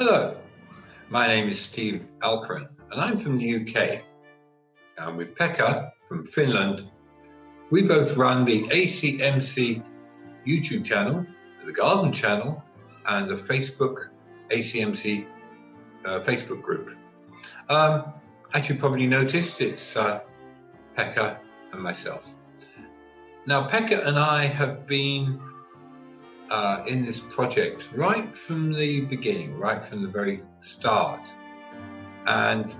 Hello, my name is Steve Alcoran and I'm from the UK. I'm with Pekka from Finland. We both run the ACMC YouTube channel, the Garden channel, and the Facebook ACMC Facebook group. As you probably noticed, it's Pekka and myself. Now, Pekka and I have been in this project right from the beginning, right from the very start. And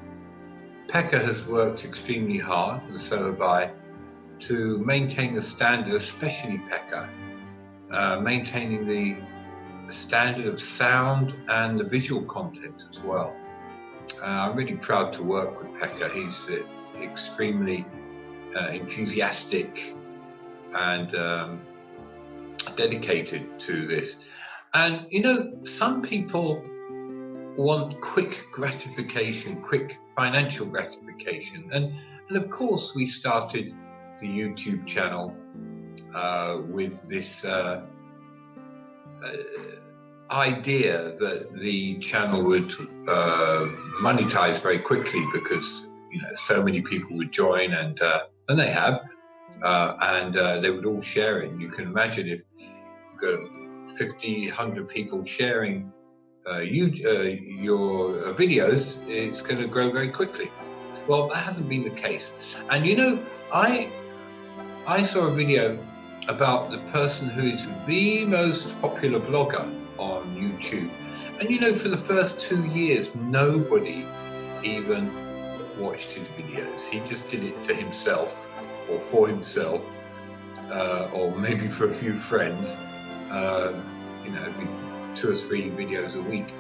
Pekka has worked extremely hard, and so have I, to maintain the standard, especially Pekka, maintaining the standard of sound and the visual content as well. I'm really proud to work with Pekka. He's extremely enthusiastic and dedicated to this. And you know, some people want quick gratification, quick financial gratification, and of course we started the YouTube channel with this idea that the channel would monetize very quickly because so many people would join, and they have, and they would all share it. And you can imagine if you've got 50, 100 people sharing your videos, it's going to grow very quickly. Well, that hasn't been the case. And I saw a video about the person who is the most popular vlogger on YouTube. And for the first 2 years, nobody even watched his videos. He just did it to himself or for himself, or maybe for a few friends, maybe 2 or 3 videos a week.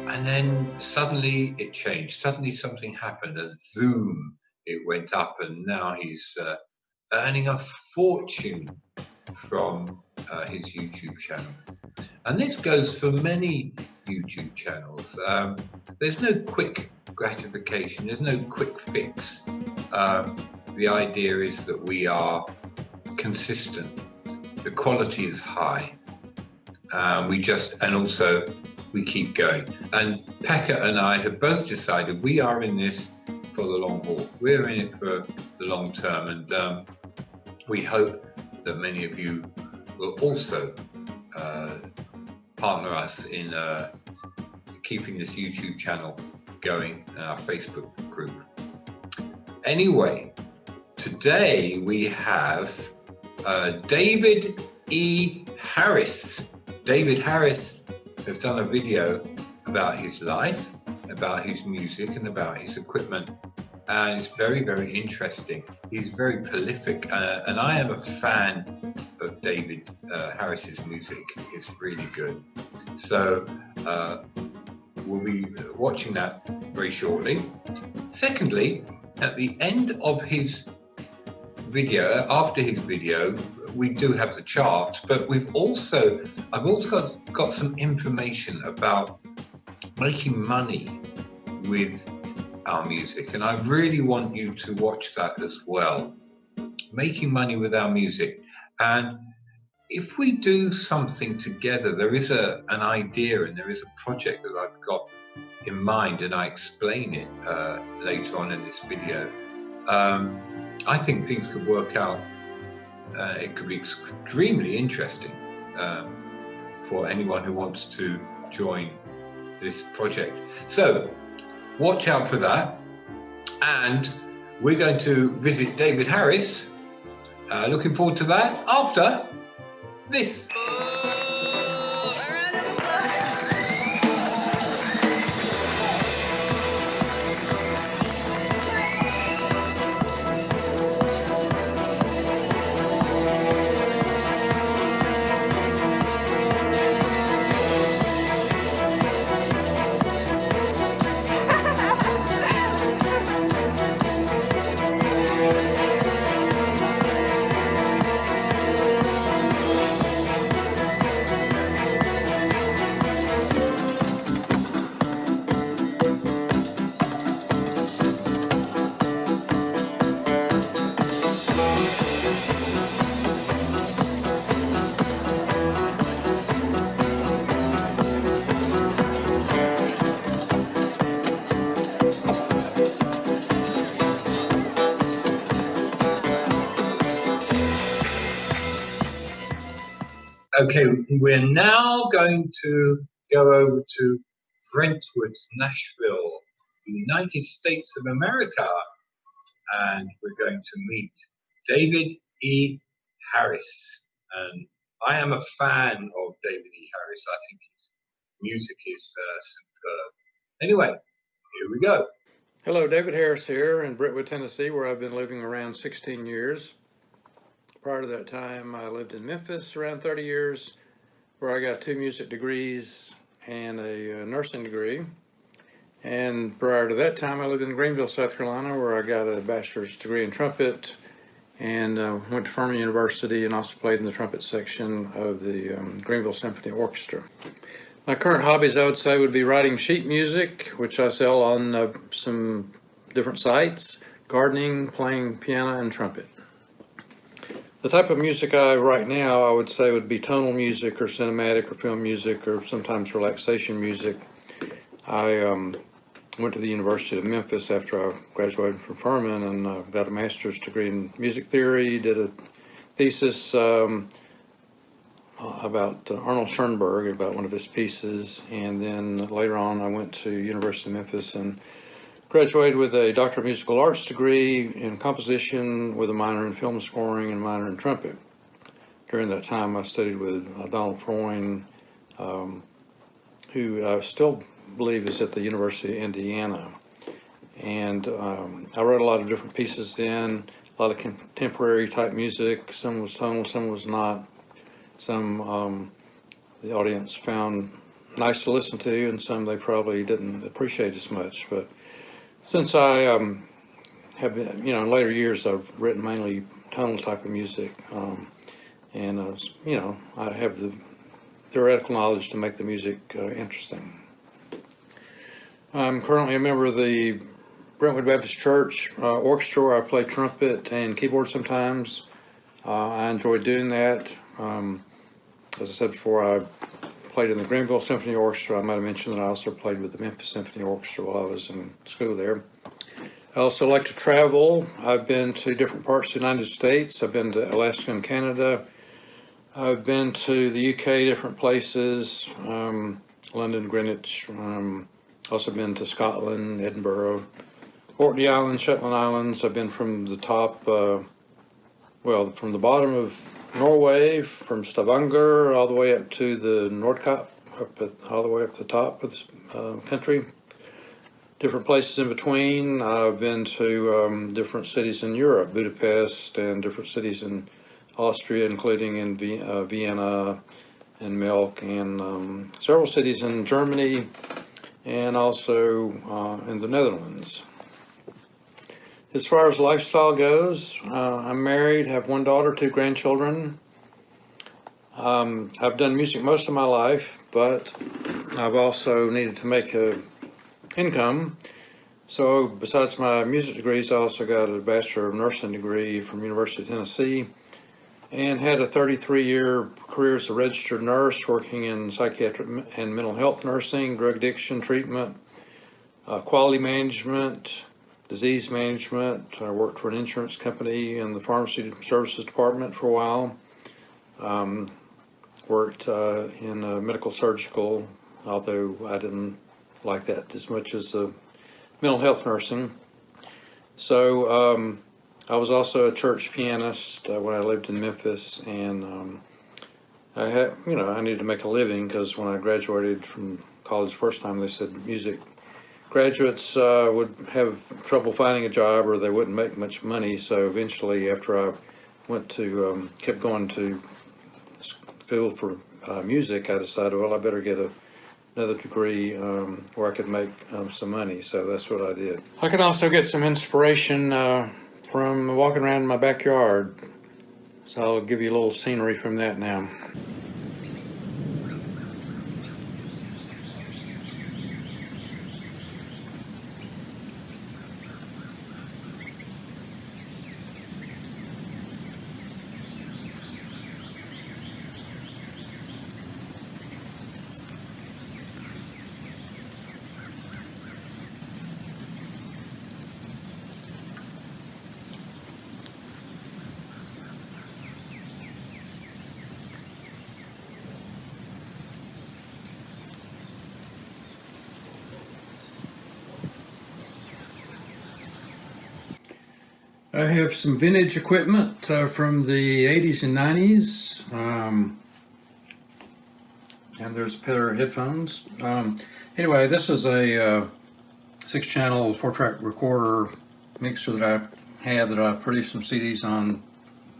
And then suddenly it changed. Suddenly something happened, and zoom, it went up, and now he's earning a fortune from his YouTube channel. And this goes for many YouTube channels. There's no quick gratification, there's no quick fix. The idea is that we are consistent, the quality is high, and also we keep going. And Pekka and I have both decided we are in this for the long haul. We're in it for the long term, and we hope that many of you will also partner us in keeping this YouTube channel going in our Facebook group. Anyway, today we have David E. Harris. David Harris has done a video about his life, about his music, and about his equipment. And it's very, very interesting. He's very prolific, and I am a fan of David Harris's music. It's really good. So we'll be watching that very shortly. Secondly, at the end of his video, after his video, we do have the chart, but I've also got some information about making money with our music, and I really want you to watch that as well. Making money with our music. And if we do something together, there is an idea and there is a project that I've got in mind, and I explain it later on in this video. I think things could work out. It could be extremely interesting for anyone who wants to join this project. So watch out for that. And we're going to visit David Harris. Looking forward to that after this. Okay, we're now going to go over to Brentwood, Nashville, United States of America, and we're going to meet David E. Harris. And I am a fan of David E. Harris. I think his music is superb. Anyway, here we go. Hello, David Harris here in Brentwood, Tennessee, where I've been living around 16 years. Prior to that time, I lived in Memphis around 30 years, where I got 2 music degrees and a nursing degree. And prior to that time, I lived in Greenville, South Carolina, where I got a bachelor's degree in trumpet and went to Furman University and also played in the trumpet section of the Greenville Symphony Orchestra. My current hobbies, I would say, would be writing sheet music, which I sell on some different sites, gardening, playing piano and trumpet. The type of music I write now, I would say, would be tonal music or cinematic or film music or sometimes relaxation music. I went to the University of Memphis after I graduated from Furman and got a master's degree in music theory, did a thesis about Arnold Schoenberg, about one of his pieces, and then later on I went to University of Memphis and graduated with a Doctor of Musical Arts degree in composition with a minor in film scoring and a minor in trumpet. During that time I studied with Donald Freund, who I still believe is at the University of Indiana. And I wrote a lot of different pieces then, a lot of contemporary type music. Some was tonal, some was not. Some the audience found nice to listen to, and some they probably didn't appreciate as much. But since I have been, in later years, I've written mainly tonal type of music, and I have the theoretical knowledge to make the music interesting. I'm currently a member of the Brentwood Baptist Church orchestra, where I play trumpet and keyboard sometimes. I enjoy doing that. As I said before, I played in the Greenville Symphony Orchestra. I might have mentioned that I also played with the Memphis Symphony Orchestra while I was in school there. I also like to travel. I've been to different parts of the United States. I've been to Alaska and Canada. I've been to the UK, different places, London, Greenwich. Also been to Scotland, Edinburgh, Orkney Islands, Shetland Islands. I've been from the top, from the bottom of Norway, from Stavanger all the way up to the Nordkapp, all the way up to the top of the country. Different places in between. I've been to different cities in Europe, Budapest, and different cities in Austria, including in Vienna and Milk, and several cities in Germany, and also in the Netherlands. As far as lifestyle goes, I'm married, have 1 daughter, 2 grandchildren. I've done music most of my life, but I've also needed to make an income. So besides my music degrees, I also got a Bachelor of Nursing degree from University of Tennessee and had a 33-year career as a registered nurse working in psychiatric and mental health nursing, drug addiction treatment, quality management, disease management. I worked for an insurance company in the pharmacy services department for a while. Worked in medical surgical, although I didn't like that as much as the mental health nursing. So I was also a church pianist when I lived in Memphis, and I needed to make a living because when I graduated from college the first time, they said music graduates would have trouble finding a job or they wouldn't make much money. So eventually, after I kept going to school for music, I decided, well, I better get another degree where I could make some money. So that's what I did. I can also get some inspiration from walking around in my backyard. So I'll give you a little scenery from that now. I have some vintage equipment from the 80s and 90s. And there's a pair of headphones. Anyway, this is a 6-channel 4-track recorder mixer that I had that I produced some CDs on,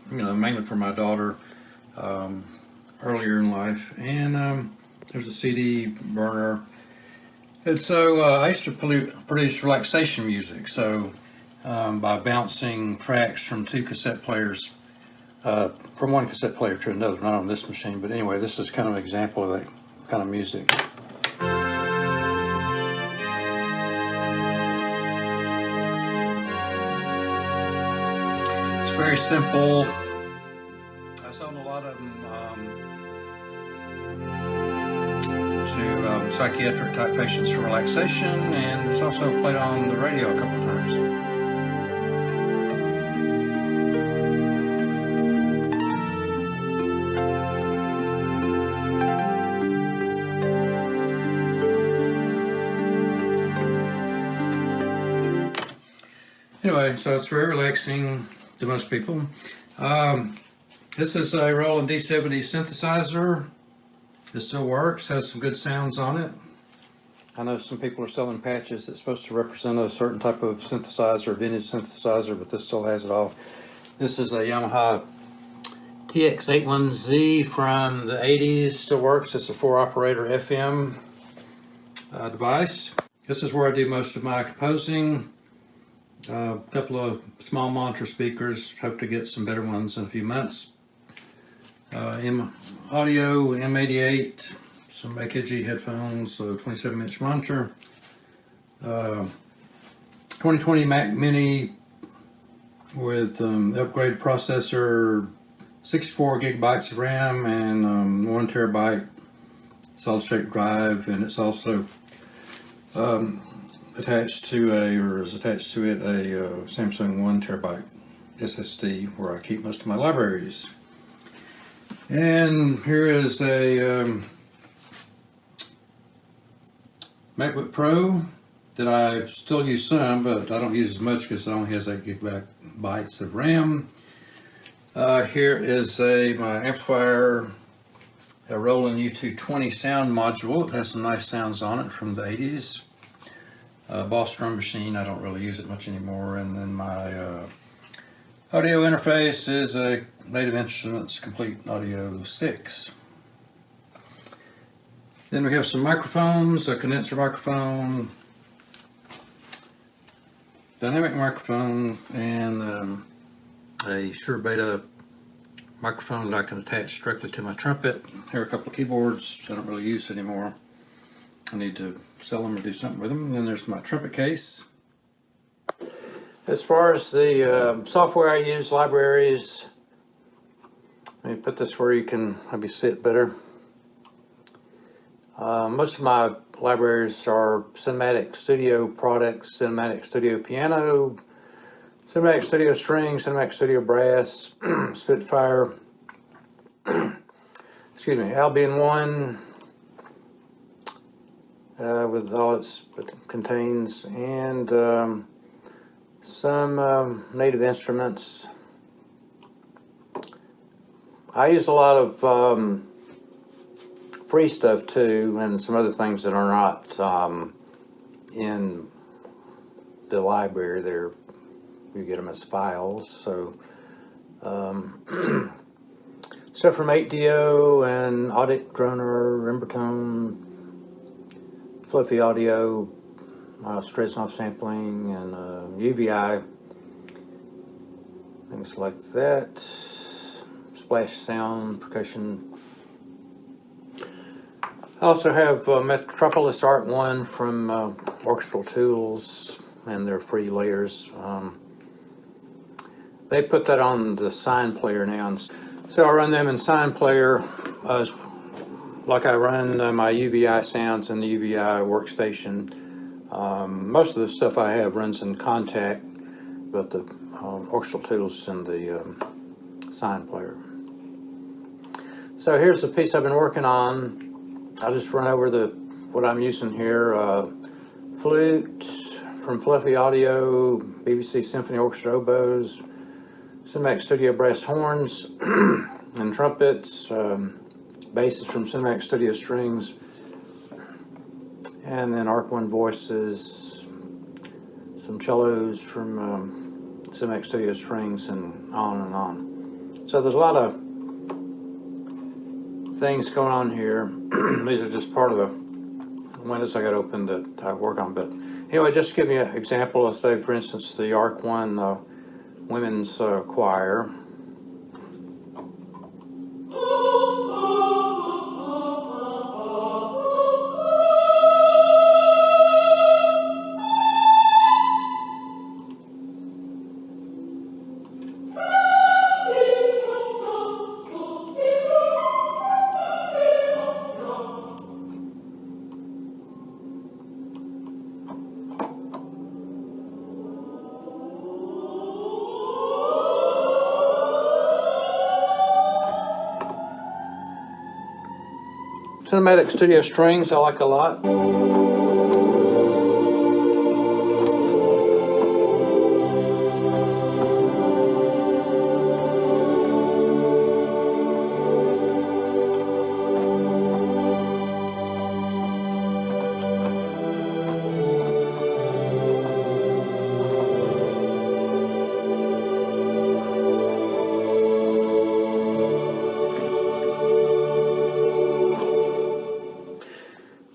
mainly for my daughter earlier in life. And there's a CD burner. And so I used to produce relaxation music. So by bouncing tracks from 2 cassette players, from one cassette player to another, not on this machine, but anyway, this is kind of an example of that kind of music. It's very simple. I sold a lot of them to psychiatric type patients for relaxation, and it's also played on the radio a couple of times. Anyway, so it's very relaxing to most people. This is a Roland D70 synthesizer. It still works, has some good sounds on it. I know some people are selling patches that's supposed to represent a certain type of synthesizer, vintage synthesizer, but this still has it all. This is a Yamaha TX81Z from the 80s, still works. It's a 4-operator FM device. This is where I do most of my composing. A couple of small monitor speakers, hope to get some better ones in a few months. Audio M88, some AKG headphones, a 27-inch monitor, 2020 Mac Mini with upgraded processor, 64 gigabytes of RAM, and 1 terabyte solid state drive, and it's also attached to it a Samsung 1 terabyte SSD where I keep most of my libraries. And here is a MacBook Pro that I still use some, but I don't use as much because it only has 8 gigabytes of RAM. Here is my amplifier, a Roland U220 sound module. It has some nice sounds on it from the 80s. Boss drum machine, I don't really use it much anymore. And then my audio interface is a Native Instruments Complete Audio 6. Then we have some microphones, a condenser microphone, dynamic microphone, and a Shure Beta microphone that I can attach directly to my trumpet. Here are a couple of keyboards I don't really use anymore. I need to sell them or do something with them. And then there's my trumpet case. As far as the software I use, libraries, let me put this where you can maybe see it better. Most of my libraries are Cinematic Studio products, Cinematic Studio Piano, Cinematic Studio String, Cinematic Studio Brass, Spitfire, excuse me, Albion 1, with all it contains, and some Native Instruments. I use a lot of free stuff too, and some other things that are not in the library. You get them as files. So stuff from 8DO and Audit Droner, Rimbertone, Fluffy Audio, Streznoff sampling, and UVI, things like that. Splash sound, percussion. I also have Metropolis Art 1 from Orchestral Tools and their free layers. They put that on the Sign Player now. So I run them in Sign Player, like I run my UVI sounds in the UVI workstation. Most of the stuff I have runs in Contact, but the Orchestral Tools in the Sign Player. So here's the piece I've been working on. I'll just run over what I'm using here. Flute from Fluffy Audio, BBC Symphony Orchestra oboes, Cinemax Studio brass horns and trumpets, basses from Cinemax Studio strings, and then Arc-One voices, some cellos from Cinemax Studio strings, and on and on. So there's a lot of things going on here. These are just part of the windows I got open that I work on. But anyway, just to give you an example, let's say, for instance, the Arc-One women's choir. Cinematic Studio strings I like a lot.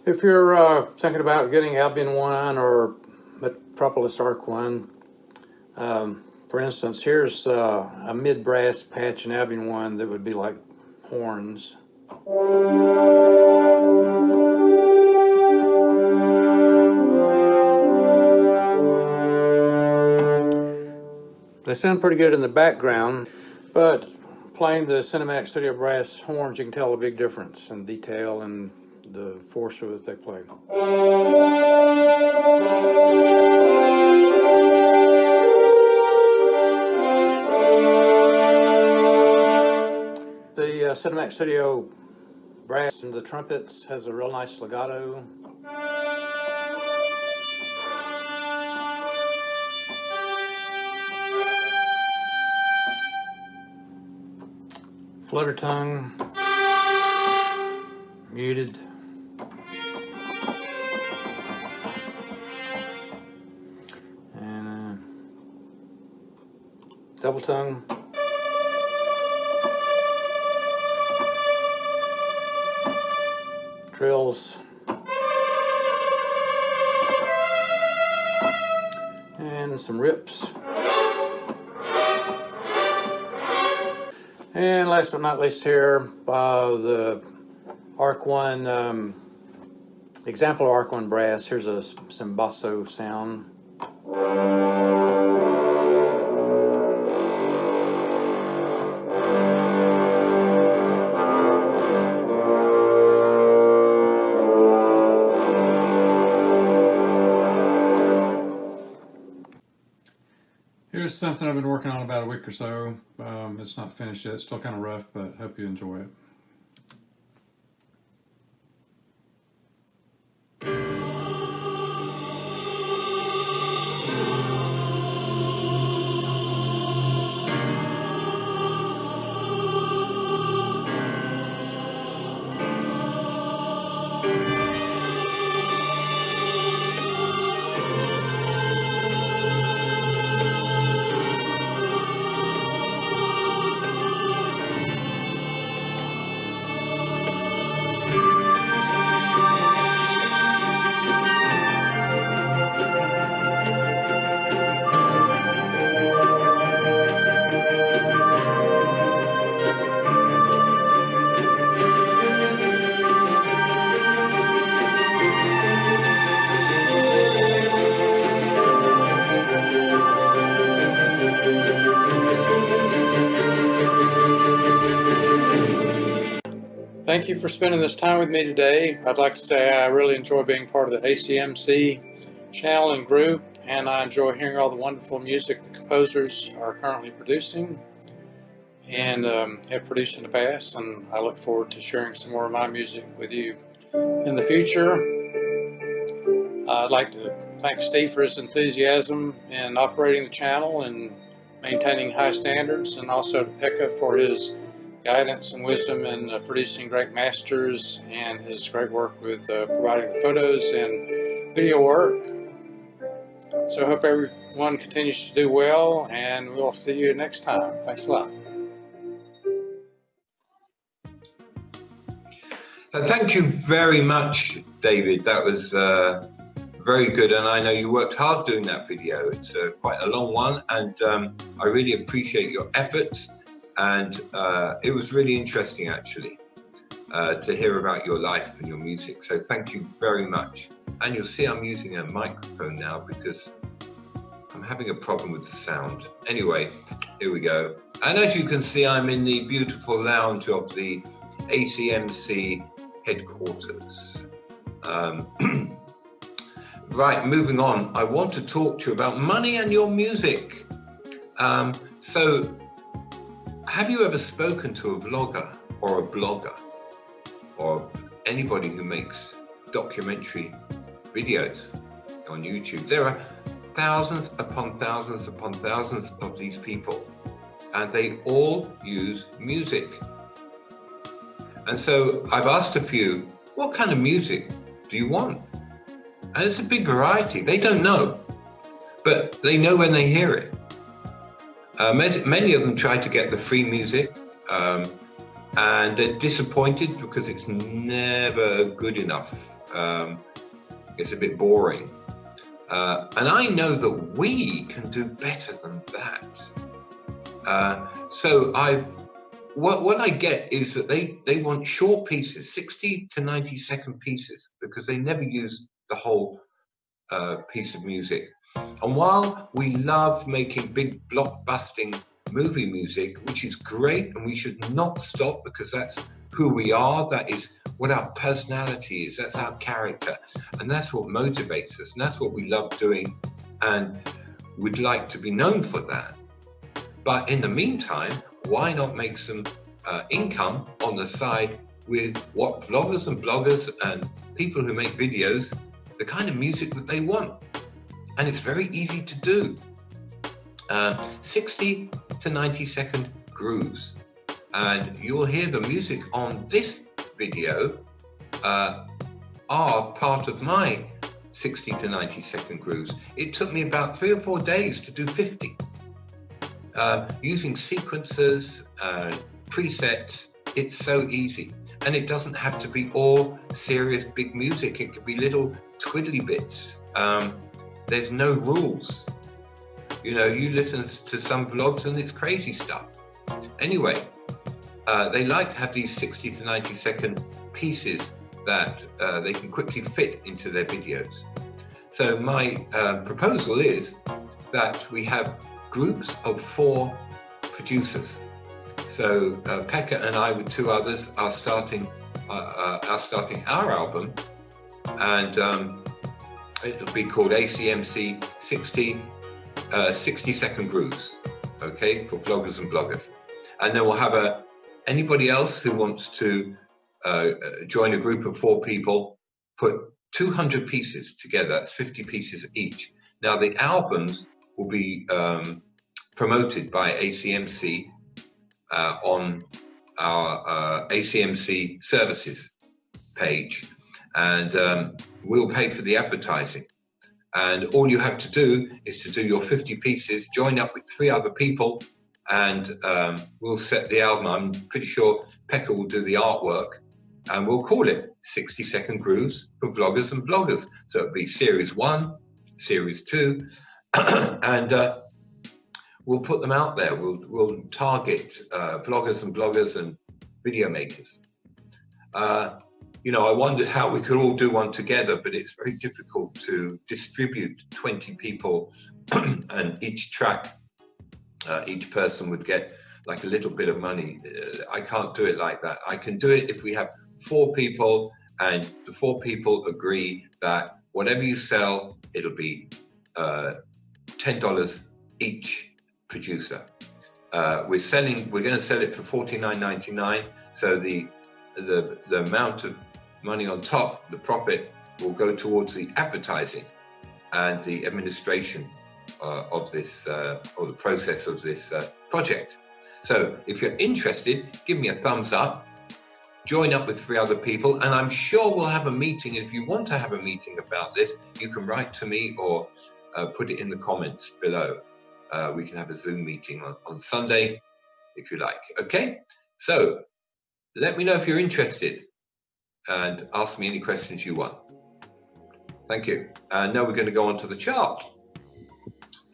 If you're thinking about getting Albion 1 or Metropolis Arc-One, for instance, here's a mid-brass patch in Albion 1 that would be like horns. They sound pretty good in the background, but playing the Cinemax Studio brass horns, you can tell a big difference in detail and the force that they play. The Cinemax Studio brass and the trumpets has a real nice legato. Flutter tongue, muted. Double tongue. Trills. And some rips. And last but not least here, the Arc-One, example of Arc-One brass. Here's some basso sound. Here's something I've been working on about a week or so. It's not finished yet, it's still kind of rough, but hope you enjoy it. Thank you for spending this time with me today. I'd like to say I really enjoy being part of the ACMC channel and group, and I enjoy hearing all the wonderful music the composers are currently producing and have produced in the past, and I look forward to sharing some more of my music with you in the future. I'd like to thank Steve for his enthusiasm in operating the channel and maintaining high standards, and also to Pekka for his guidance and wisdom in producing great masters and his great work with providing the photos and video work. So I hope everyone continues to do well, and we'll see you next time. Thanks a lot. Thank you very much, David. That was very good, and I know you worked hard doing that video. It's quite a long one, and I really appreciate your efforts, and it was really interesting actually to hear about your life and your music, so thank you very much. And you'll see I'm using a microphone now because I'm having a problem with the sound. Anyway, here we go. And as you can see, I'm in the beautiful lounge of the ACMC headquarters. Right, moving on. I want to talk to you about money and your music. So, have you ever spoken to a vlogger or a blogger or anybody who makes documentary videos on YouTube? There are thousands upon thousands upon thousands of these people, and they all use music. And so I've asked a few, what kind of music do you want? And it's a big variety. They don't know, but they know when they hear it. Many of them try to get the free music, and they're disappointed because it's never good enough. It's a bit boring. And I know that we can do better than that. So what I get is that they want short pieces, 60 to 90-second pieces, because they never use the whole piece of music. And while we love making big blockbusting movie music, which is great, and we should not stop because that's who we are, that is what our personality is, that's our character, and that's what motivates us, and that's what we love doing, and we'd like to be known for that. But in the meantime, why not make some income on the side with what vloggers and bloggers and people who make videos, the kind of music that they want? And it's very easy to do. 60 to 90-second grooves. And you'll hear the music on this video are part of my 60 to 90-second grooves. It took me about 3 or 4 days to do 50. Using sequencers, presets, it's so easy. And it doesn't have to be all serious big music. It could be little twiddly bits. There's no rules. You know, you listen to some vlogs and it's crazy stuff. Anyway, they like to have these 60 to 90-second pieces that they can quickly fit into their videos. So my proposal is that we have groups of 4 producers. So Pekka and I with 2 others are starting our album, and it'll be called ACMC 60-second grooves, okay, for vloggers and bloggers. And then we'll have anybody else who wants to join a group of 4 people, put 200 pieces together, that's 50 pieces each. Now the albums will be promoted by ACMC on our ACMC services page, and we'll pay for the advertising. And all you have to do is to do your 50 pieces, join up with 3 other people, and we'll set the album. I'm pretty sure Pekka will do the artwork, and we'll call it 60-second grooves for vloggers and bloggers. So it'll be series 1, series 2, and we'll put them out there. We'll target vloggers and bloggers and video makers. You know, I wondered how we could all do one together, but it's very difficult to distribute 20 people and each track, each person would get like a little bit of money. I can't do it like that. I can do it if we have 4 people and the 4 people agree that whatever you sell, it'll be $10 each producer. We're going to sell it for $49.99. So the amount of money on top, the profit, will go towards the advertising. and the administration of this, or the process of this project. So if you're interested, give me a thumbs up, join up with 3 other people, and I'm sure we'll have a meeting. If you want to have a meeting about this, you can write to me or put it in the comments below. We can have a Zoom meeting on Sunday, if you like. Okay, so let me know if you're interested and ask me any questions you want. Thank you. And now we're going to go on to the chart.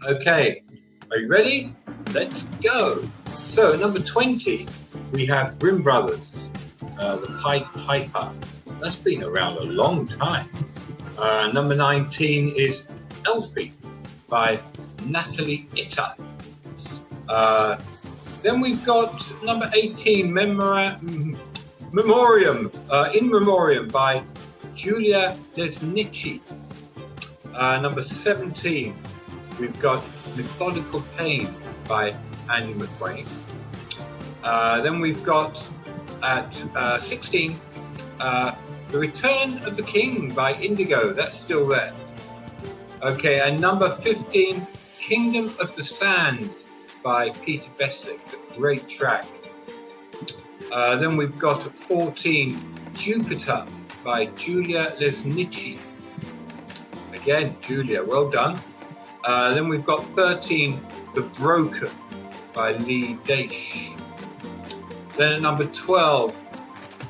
Okay, are you ready? Let's go. So number 20, we have Grimm Brothers, the Pied Piper. That's been around a long time. Number 19 is Elfie by Natalie Itter. Then we've got number 18, In Memoriam by Julia Lesnici. Number 17, we've got Methodical Pain by Andy McQuain. Then we've got at 16, The Return of the King by Indigo. That's still there. Okay, and number 15, Kingdom of the Sands by Peter Beslick, a great track. Then we've got at 14, Jupiter by Julia Lesnici. Again, Julia, well done. Then we've got 13, The Broken by Lee Daish. Then at number 12,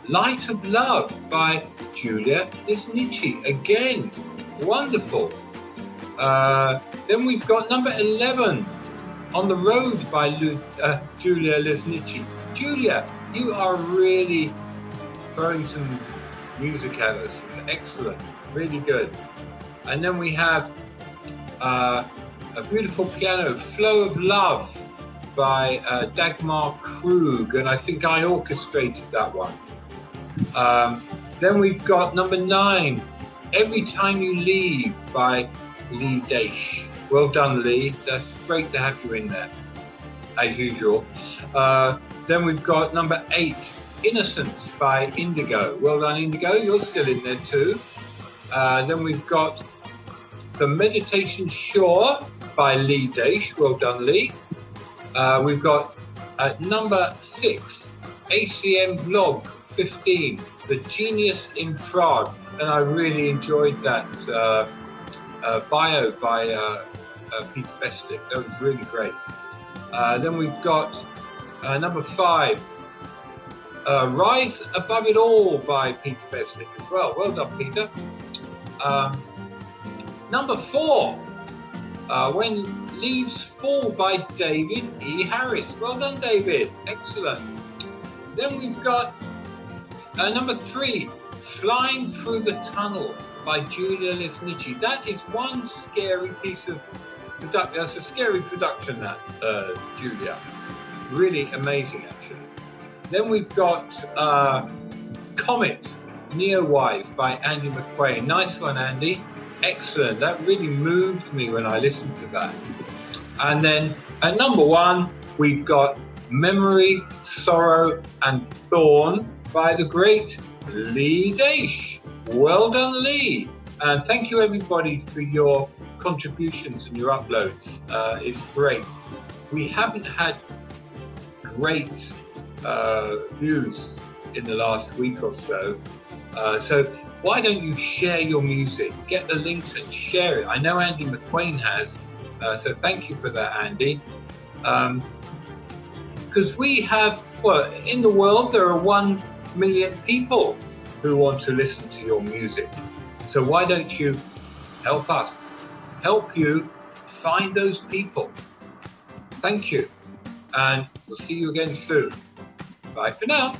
Light of Love by Julia Lesnici. Again, wonderful. Then we've got number 11, On the Road by Julia Lesnici. Julia, you are really throwing some music at us. It's excellent, really good. And then we have a beautiful piano, Flow of Love by Dagmar Krug, and I think I orchestrated that one. Then we've got number 9, Every Time You Leave by Lee Daish. Well done, Lee. That's great to have you in there, as usual. Then we've got number 8, Innocence by Indigo. Well done, Indigo. You're still in there too. Then we've got The Meditation Shore by Lee Daish. Well done, Lee. We've got at number 6, ACM Blog 15, The Genius in Prague. And I really enjoyed that bio by Peter Beslick. That was really great. Then we've got number 5, Rise Above It All by Peter Beslick as well. Well done, Peter. Number 4, When Leaves Fall by David E. Harris. Well done, David. Excellent. Then we've got number 3, Flying Through the Tunnel by Julia Lesnici. That is one scary piece of production. That's a scary production, that, Julia. Really amazing, actually. Then we've got Comet, Neowise by Andy McQuain. Nice one, Andy. Excellent. That really moved me when I listened to that. And then at number 1, we've got Memory, Sorrow and Thorn by the great Lee Daish. Well done, Lee. And thank you, everybody, for your contributions and your uploads. It's great. We haven't had great views in the last week or so. So why don't you share your music? Get the links and share it. I know Andy McQuain has, so thank you for that, Andy. Because we have, well, in the world, there are 1 million people who want to listen to your music. So why don't you help us, help you find those people? Thank you. And we'll see you again soon. Bye for now.